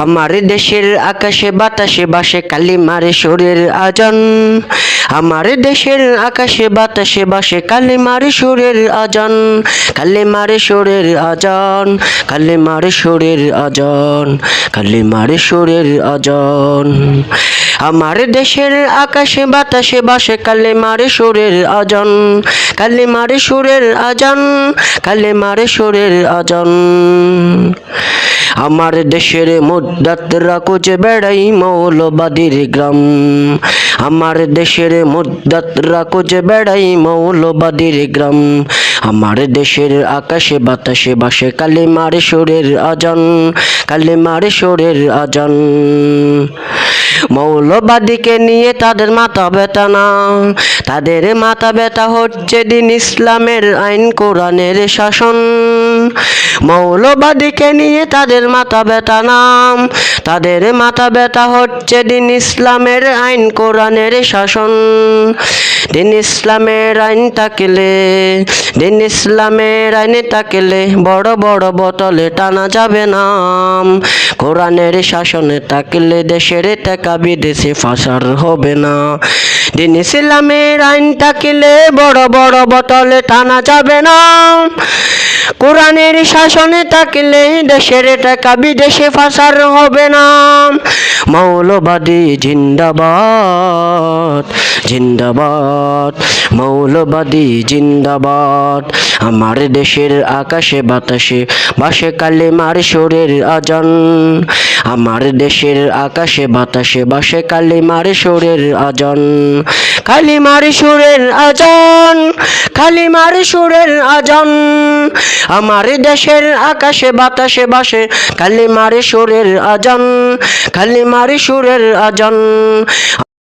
আমার দেশের আকাশে বাতাসে বাসে কালিমার সুরের আজান। আমার দেশের আকাশে বাতাসে বাসে কালিমার সুরের আজান। কালিমার সুরের আজান, কালিমার সুরের আজান, কালিমার সুরের আজান। আমার দেশের আকাশে বাতাসে বাসে কালিমার সুরের আজান। কালিমার সুরের আজান, কালিমার সুরের আজান। আমার দেশের মুদ্দাতরা খুঁজে বেড়াই মৌলবাদীর গ্রাম। আমার দেশের মুদ্দাতরা খুঁজে বেড়াই মৌলবাদীর গ্রাম। আমার দেশের আকাশে বাতাসে বাসে কালিমার সুরের আজান। কালিমার সুরের আজান। মৌলবাদীকে নিয়ে তাদের মাথা ব্যথা না, তাদের মাথা ব্যথা হচ্ছে দিন ইসলামের আইন কোরআনের শাসন। মৌলবাদীকে নিয়ে তাদের মাথা ব্যথা না, তাদের মাথা ব্যথা হচ্ছে দিন ইসলামের আইন কোরআনের শাসন। দিন ইসলামের আইন থাকলে, দিন ইসলামের আইনে থাকলে বড় বড় বোতলে টানা যাবে না। কোরআনের শাসনে থাকলে দেশের টাকা বিদেশে ফাঁসার হবে না। দিন ইসলামের আইন থাকলে বড় বড় বোতলে টানা যাবে না। কোরআনের শাসনে থাকলে দেশের টাকা বিদেশে ফাঁসার হবে না। মৌলবাদী জিন্দাবাদ, জিন্দাবাদ, মৌলবাদী জিন্দাবাদ। আমার দেশের আকাশে বাতাসে বাসে কালিমার সুরের আজান। আমার দেশের আকাশে বাতাসে বাসে কালিমার সুরের আজান। কালিমার সুরের আজান, কালিমার সুরের আজান। আমার দেশের আকাশে বাতাসে বাসে কালিমার সুরের আজান। কালিমার সুরের আজান।